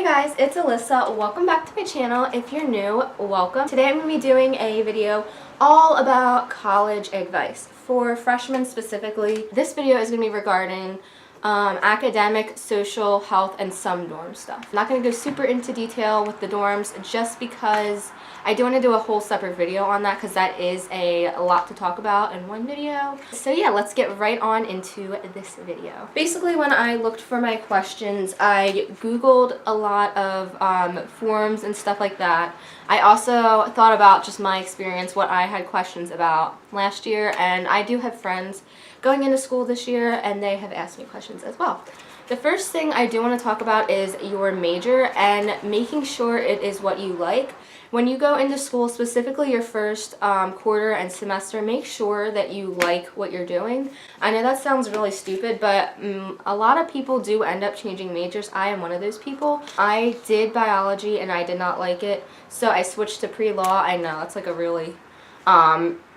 guys, it's Alyssa. Welcome back to my channel. If you're new, welcome. Today I'm going to be doing a video all about college advice for freshmen specifically. This video is going to be regarding academic, social, health, and some dorm stuff. I'm not going to go super into detail with the dorms just because I do want to do a whole separate video on that because that is a lot to talk about in one video. So yeah, let's get right on into this video. Basically, when I looked for my questions, I Googled a lot of forums and stuff like that. I also thought about just my experience, what I had questions about last year, and I do have friends going into school this year and they have asked me questions as well. The first thing I do want to talk about is your major and making sure it is what you like. When you go into school, specifically your first quarter and semester, make sure that you like what you're doing. I know that sounds really stupid, but a lot of people do end up changing majors. I am one of those people. I did biology and I did not like it, so I switched to pre-law. I know, it's like a really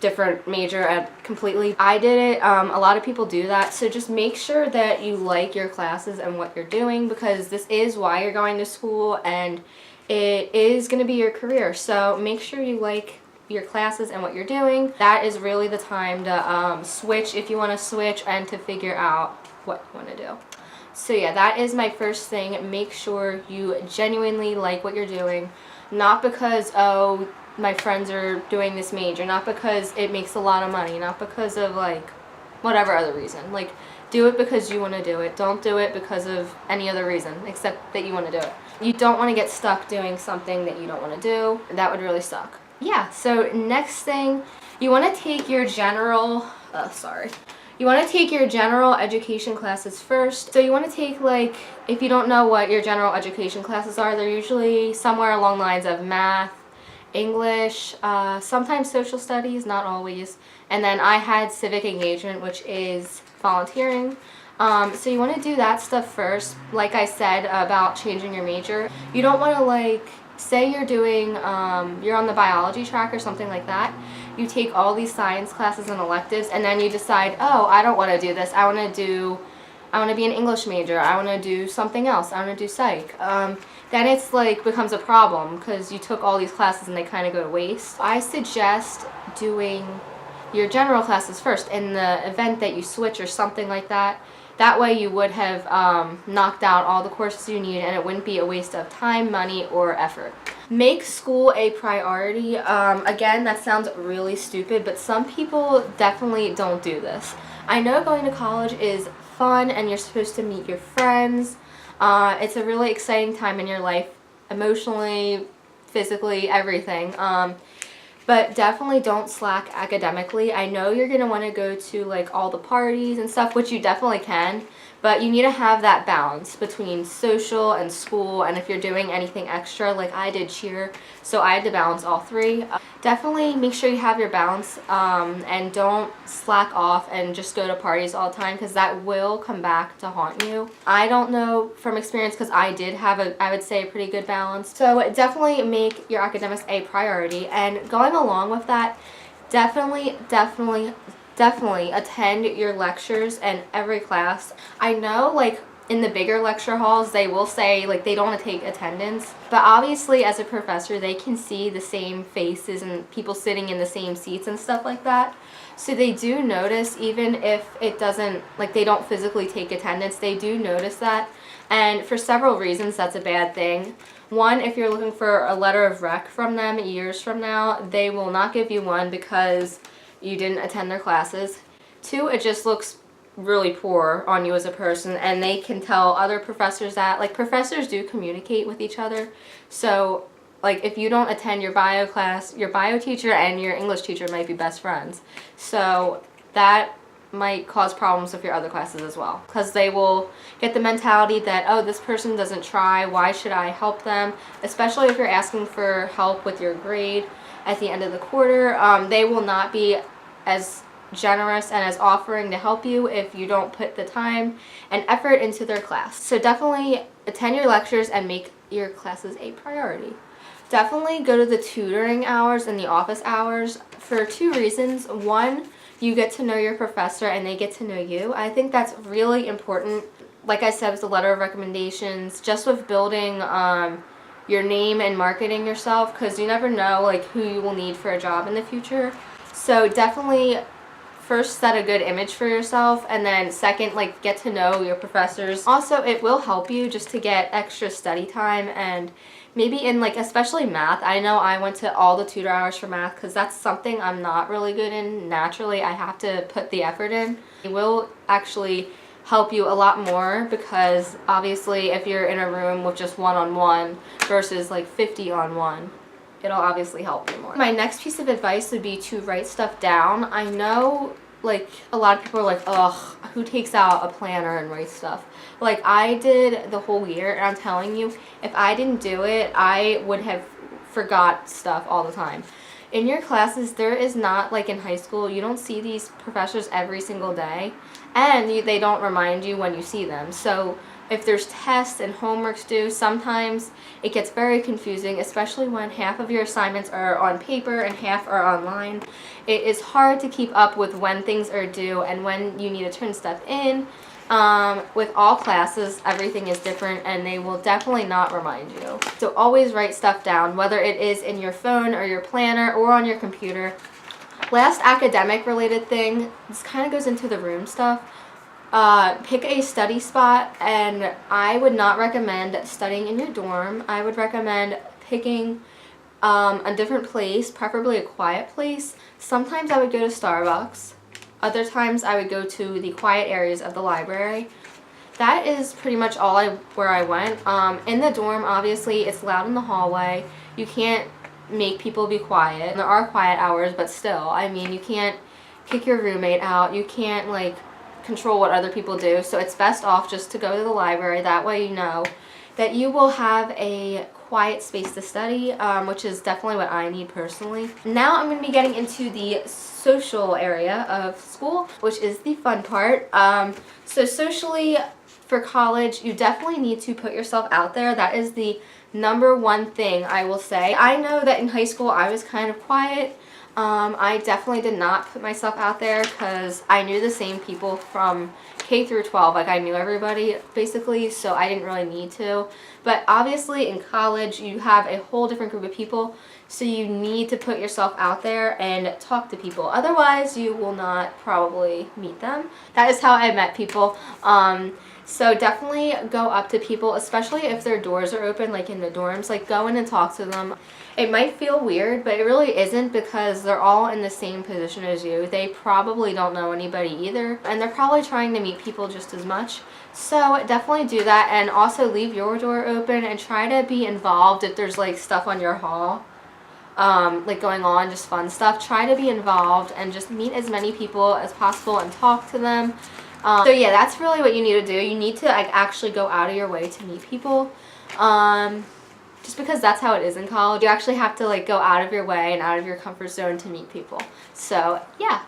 different major completely. I did it. A lot of people do that, so just make sure that you like your classes and what you're doing, because this is why you're going to school and it is going to be your career. So make sure you like your classes and what you're doing. That is really the time to switch if you want to switch and to figure out what you want to do. So yeah, that is my first thing. Make sure you genuinely like what you're doing, not because, oh, my friends are doing this major, not because it makes a lot of money, not because of like whatever other reason. Like, do it because you want to do it. Don't do it because of any other reason except that you want to do it. You don't want to get stuck doing something that you don't want to do. That would really suck. Yeah, so next thing, you want to take your general, you want to take your general education classes first. So you want to take, like, if you don't know what your general education classes are, they're usually somewhere along the lines of math, English, sometimes social studies, not always. And then I had civic engagement, which is volunteering. So you want to do that stuff first. Like I said about changing your major, you don't want to, like, say you're doing, you're on the biology track or something like that. You take all these science classes and electives and then you decide, oh, I don't want to do this. I want to be an English major. I want to do something else. I want to do psych. Then it's like becomes a problem because you took all these classes and they kind of go to waste. I suggest doing your general classes first in the event that you switch or something like that. That way you would have knocked out all the courses you need and it wouldn't be a waste of time, money, or effort. Make school a priority. Again, that sounds really stupid, but some people definitely don't do this. I know going to college is fun and you're supposed to meet your friends. It's a really exciting time in your life, emotionally, physically, everything. But definitely don't slack academically. I know you're going to want to go to like all the parties and stuff, which you definitely can, but you need to have that balance between social and school, and if you're doing anything extra, like I did cheer, so I had to balance all three. Definitely make sure you have your balance and don't slack off and just go to parties all the time, because that will come back to haunt you. I don't know from experience because I did have I would say, a pretty good balance. So definitely make your academics a priority, and going along with that, definitely attend your lectures and every class. I know, like, in the bigger lecture halls, they will say, like, they don't want to take attendance, but obviously as a professor, they can see the same faces and people sitting in the same seats and stuff like that. So they do notice, even if it doesn't, like, they don't physically take attendance, they do notice that. And for several reasons, that's a bad thing. One, if you're looking for a letter of rec from them years from now, they will not give you one because you didn't attend their classes. Two, it just looks really poor on you as a person, and they can tell other professors that. Like, professors do communicate with each other, so like if you don't attend your bio class, your bio teacher and your English teacher might be best friends, so that might cause problems with your other classes as well, because they will get the mentality that, oh, this person doesn't try, why should I help them? Especially if you're asking for help with your grade at the end of the quarter, they will not be as generous and as offering to help you if you don't put the time and effort into their class. So definitely attend your lectures and make your classes a priority. Definitely go to the tutoring hours and the office hours for two reasons. One, you get to know your professor and they get to know you. I think that's really important. like I said, with the letter of recommendations, just with building your name and marketing yourself, because you never know like who you will need for a job in the future. So definitely first set a good image for yourself, and then second, like, get to know your professors. Also, it will help you just to get extra study time, and maybe in like especially math. I know I went to all the tutor hours for math because that's something I'm not really good in naturally. I have to put the effort in. It will actually help you a lot more, because obviously if you're in a room with just one-on-one versus like 50 on one, it'll obviously help you more. My next piece of advice would be to write stuff down. I know like a lot of people are like, ugh, who takes out a planner and writes stuff? Like I did the whole year, and I'm telling you, if I didn't do it, I would have forgot stuff all the time. In your classes, there is not like in high school, you don't see these professors every single day, and they don't remind you when you see them. So if there's tests and homeworks due, sometimes it gets very confusing, especially when half of your assignments are on paper and half are online. It is hard to keep up with when things are due and when you need to turn stuff in. With all classes, everything is different, and they will definitely not remind you. So always write stuff down, whether it is in your phone or your planner or on your computer. Last academic related thing, this kind of goes into the room stuff. Pick a study spot, and I would not recommend studying in your dorm. I would recommend picking a different place, preferably a quiet place. Sometimes I would go to Starbucks. Other times I would go to the quiet areas of the library. That is pretty much all where I went. In the dorm, obviously, it's loud in the hallway. You can't make people be quiet. There are quiet hours, but still, I mean, you can't kick your roommate out. You can't, like, control what other people do. So it's best off just to go to the library. That way you know that you will have a quiet space to study, which is definitely what I need personally. Now I'm going to be getting into the social area of school, which is the fun part. So socially, for college, you definitely need to put yourself out there. That is the number one thing I will say. I know that in high school I was kind of quiet. I definitely did not put myself out there because I knew the same people from K through 12. Like I knew everybody basically, so I didn't really need to. But obviously in college you have a whole different group of people, so you need to put yourself out there and talk to people. Otherwise you will not probably meet them. That is how I met people. So definitely go up to people, especially if their doors are open, like in the dorms. Like go in and talk to them. It might feel weird, but it really isn't, because they're all in the same position as you. They probably don't know anybody either, and they're probably trying to meet people just as much. So definitely do that, and also leave your door open and try to be involved if there's like stuff on your hall. Like going on, just fun stuff. Try to be involved and just meet as many people as possible and talk to them. So yeah, that's really what you need to do. You need to like actually go out of your way to meet people. Just because that's how it is in college. You actually have to like go out of your way and out of your comfort zone to meet people. So yeah.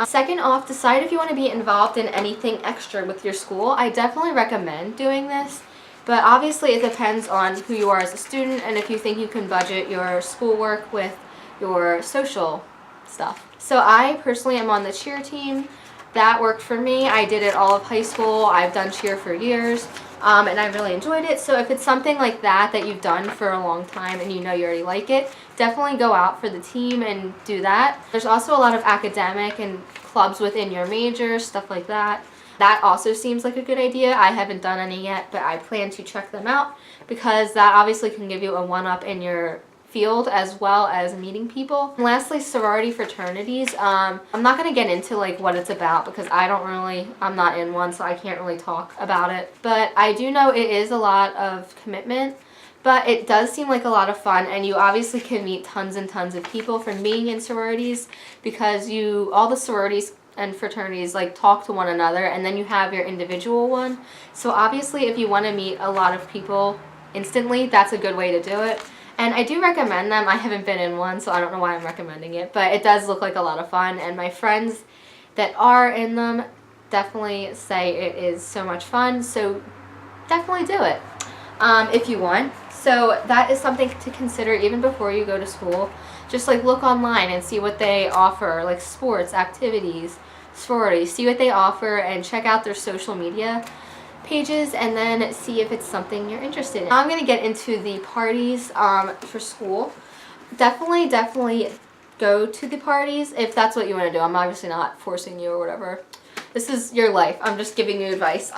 Second off, decide if you want to be involved in anything extra with your school. I definitely recommend doing this, but obviously it depends on who you are as a student and if you think you can budget your schoolwork with your social stuff. So I personally am on the cheer team. That worked for me. I did it all of high school. I've done cheer for years, and I really enjoyed it. So if it's something like that that you've done for a long time and you know you already like it, definitely go out for the team and do that. There's also a lot of academic and clubs within your major, stuff like that. That also seems like a good idea. I haven't done any yet, but I plan to check them out because that obviously can give you a one-up in your field as well as meeting people. And lastly, sorority fraternities. I'm not going to get into like what it's about because I'm not in one, so I can't really talk about it. But I do know it is a lot of commitment, but it does seem like a lot of fun, and you obviously can meet tons and tons of people from being in sororities, because all the sororities and fraternities like talk to one another, and then you have your individual one. So obviously if you want to meet a lot of people instantly, that's a good way to do it. And I do recommend them. I haven't been in one, so I don't know why I'm recommending it, but it does look like a lot of fun, and my friends that are in them definitely say it is so much fun, so definitely do it if you want. So that is something to consider even before you go to school. Just like look online and see what they offer, like sports, activities, sororities, see what they offer and check out their social media pages and then see if it's something you're interested in. Now I'm going to get into the parties for school. Definitely go to the parties if that's what you want to do. I'm obviously not forcing you or whatever. This is your life. I'm just giving you advice.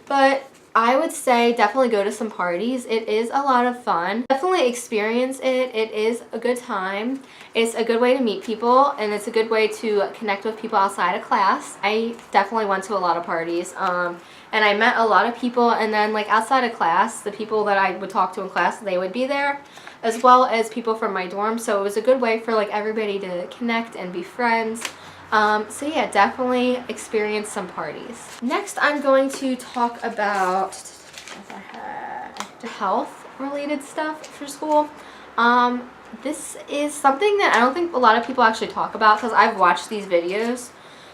But I would say definitely go to some parties. It is a lot of fun. Definitely experience it. It is a good time. It's a good way to meet people, and it's a good way to connect with people outside of class. I definitely went to a lot of parties, and I met a lot of people, and then like outside of class, the people that I would talk to in class, they would be there, as well as people from my dorm. So it was a good way for like everybody to connect and be friends. So yeah, definitely experience some parties. Next, I'm going to talk about health related stuff for school. This is something that I don't think a lot of people actually talk about because I've watched these videos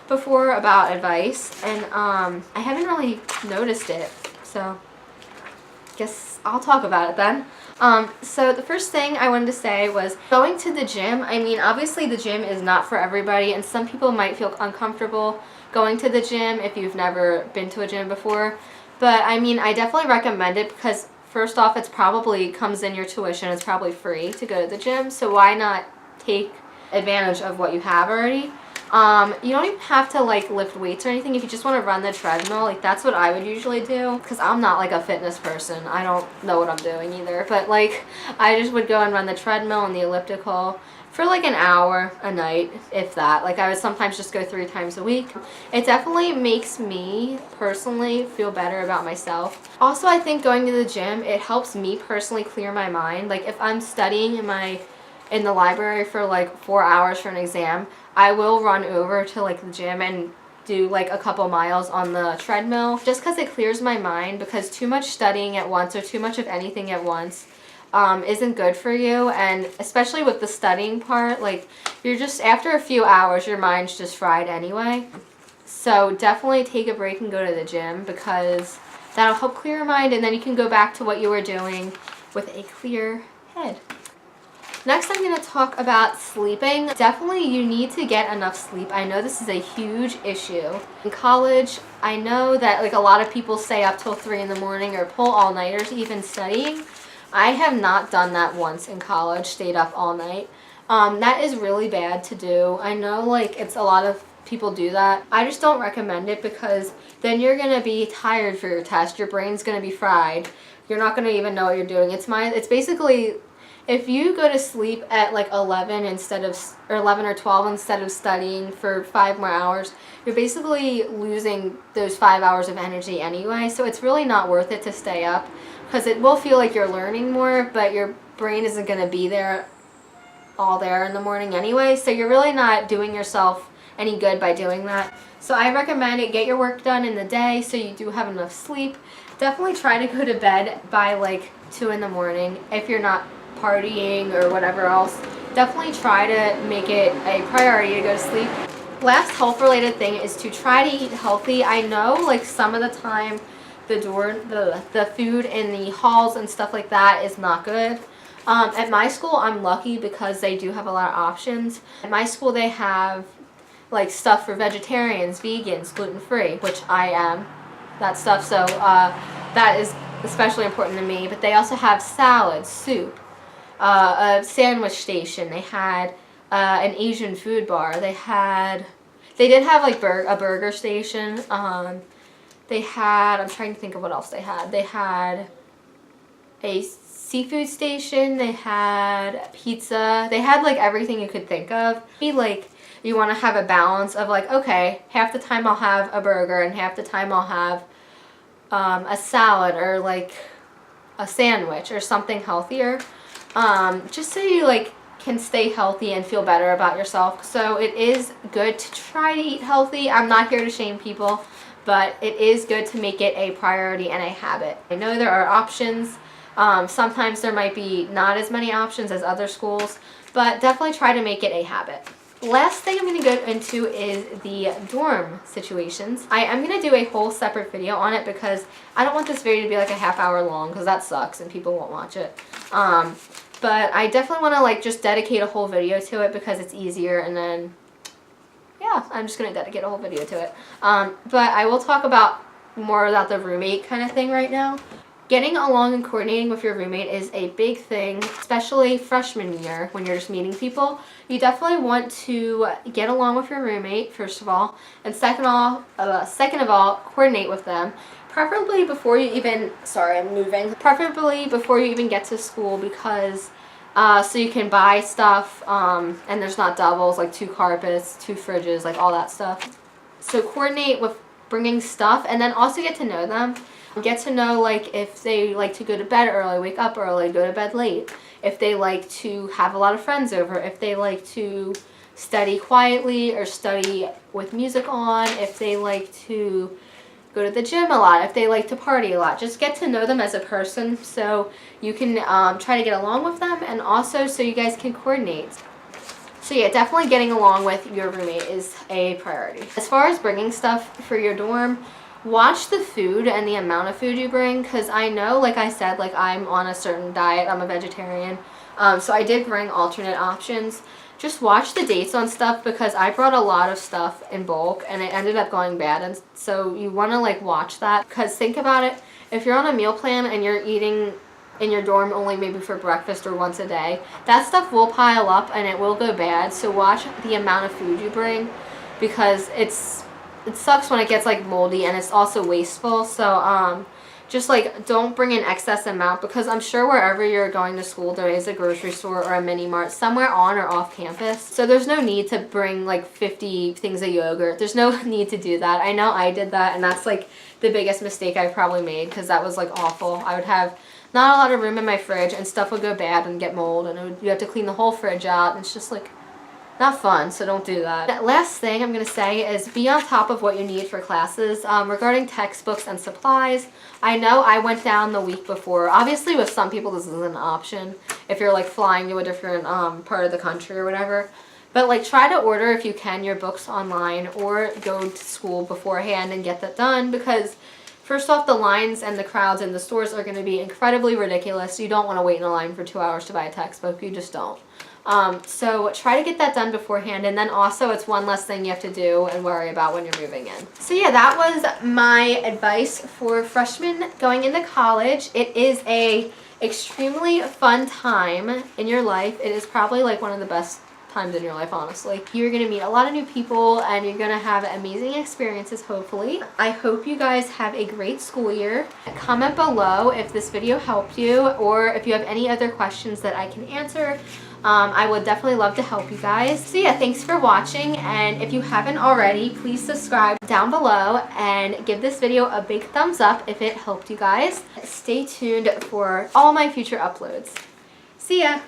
before about advice, and I haven't really noticed it. So guess I'll talk about it then. So the first thing I wanted to say was going to the gym. I mean, obviously the gym is not for everybody, and some people might feel uncomfortable going to the gym if you've never been to a gym before. But I mean, I definitely recommend it because first off, it's probably comes in your tuition. It's probably free to go to the gym. So why not take advantage of what you have already? You don't even have to like lift weights or anything. If you just want to run the treadmill, like that's what I would usually do, because I'm not like a fitness person. I don't know what I'm doing either, but like I just would go and run the treadmill and the elliptical for like an hour a night, if that. Like I would sometimes just go 3 times a week. It definitely makes me personally feel better about myself. Also, I think going to the gym, it helps me personally clear my mind. Like if I'm studying in the library for like 4 hours for an exam, I will run over to like the gym and do like a couple miles on the treadmill just because it clears my mind, because too much studying at once or too much of anything at once isn't good for you. And especially with the studying part, like you're just, after a few hours, your mind's just fried anyway. So definitely take a break and go to the gym, because that'll help clear your mind, and then you can go back to what you were doing with a clear head. Next, I'm going to talk about sleeping. Definitely you need to get enough sleep. I know this is a huge issue. In college, I know that like a lot of people stay up till 3 in the morning or pull all-nighters even studying. I have not done that once in college, stayed up all night. That is really bad to do. I know like it's a lot of people do that. I just don't recommend it, because then you're going to be tired for your test. Your brain's going to be fried. You're not going to even know what you're doing. It's basically, if you go to sleep at like 11 or 12 instead of studying for 5 more hours, you're basically losing those 5 hours of energy anyway. So it's really not worth it to stay up, because it will feel like you're learning more, but your brain isn't going to be there in the morning anyway. So you're really not doing yourself any good by doing that. So I recommend it. Get your work done in the day so you do have enough sleep. Definitely try to go to bed by like 2 in the morning if you're not partying or whatever else. Definitely try to make it a priority to go to sleep. Last health related thing is to try to eat healthy. I know like some of the time the food in the halls and stuff like that is not good. At my school, I'm lucky because they do have a lot of options. At my school, they have like stuff for vegetarians, vegans, gluten-free, which I am, that stuff. So that is especially important to me. But they also have salad, soup, a sandwich station. They had an Asian food bar. They did have like a burger station. They had, I'm trying to think of what else they had. They had a seafood station. They had pizza. They had like everything you could think of. Like you want to have a balance of like, okay, half the time I'll have a burger and half the time I'll have a salad or like a sandwich or something healthier. Just so you like can stay healthy and feel better about yourself. So it is good to try to eat healthy. I'm not here to shame people, but it is good to make it a priority and a habit. I know there are options. Sometimes there might be not as many options as other schools, but definitely try to make it a habit. Last thing I'm going to go into is the dorm situations. I am going to do a whole separate video on it because I don't want this video to be like a half-hour long, because that sucks and people won't watch it. But I definitely want to like just dedicate a whole video to it because it's easier, and then yeah, I'm just going to dedicate a whole video to it. But I will talk about more about the roommate kind of thing right now. Getting along and coordinating with your roommate is a big thing, especially freshman year when you're just meeting people. You definitely want to get along with your roommate, first of all, and second of all, coordinate with them. Preferably before you even, preferably before you even get to school, because so you can buy stuff and there's not doubles, like 2 carpets, 2 fridges, like all that stuff. So coordinate with bringing stuff, and then also get to know them. Get to know, like, if they like to go to bed early, wake up early, go to bed late. If they like to have a lot of friends over. If they like to study quietly or study with music on. If they like to go to the gym a lot. If they like to party a lot. Just get to know them as a person so you can try to get along with them, and also so you guys can coordinate. So yeah, definitely getting along with your roommate is a priority. As far as bringing stuff for your dorm, watch the food and the amount of food you bring, because I know, like I said, like I'm on a certain diet. I'm a vegetarian, so I did bring alternate options. Just watch the dates on stuff, because I brought a lot of stuff in bulk and it ended up going bad, and so you want to like watch that, because think about it, if you're on a meal plan and you're eating in your dorm only maybe for breakfast or once a day, that stuff will pile up and it will go bad. So watch the amount of food you bring, because it sucks when it gets like moldy, and it's also wasteful. So just like don't bring an excess amount, because I'm sure wherever you're going to school there is a grocery store or a mini mart somewhere on or off campus. So there's no need to bring like 50 things of yogurt. There's no need to do that. I know I did that, and that's like the biggest mistake I probably made, because that was like awful. I would have not a lot of room in my fridge, and stuff would go bad and get mold, and you have to clean the whole fridge out, and it's just like not fun, so don't do that. Last thing I'm going to say is be on top of what you need for classes. Regarding textbooks and supplies, I know I went down the week before. Obviously with some people this isn't an option if you're like flying to a different part of the country or whatever. But like try to order, if you can, your books online, or go to school beforehand and get that done, because first off, the lines and the crowds in the stores are going to be incredibly ridiculous. You don't want to wait in a line for 2 hours to buy a textbook. You just don't. So try to get that done beforehand, and then also it's one less thing you have to do and worry about when you're moving in. So yeah, that was my advice for freshmen going into college. It is a extremely fun time in your life. It is probably like one of the best times in your life, honestly. You're going to meet a lot of new people, and you're going to have amazing experiences, hopefully. I hope you guys have a great school year. Comment below if this video helped you, or if you have any other questions that I can answer. I would definitely love to help you guys. So yeah, thanks for watching, and if you haven't already, please subscribe down below and give this video a big thumbs up if it helped you guys. Stay tuned for all my future uploads. See ya!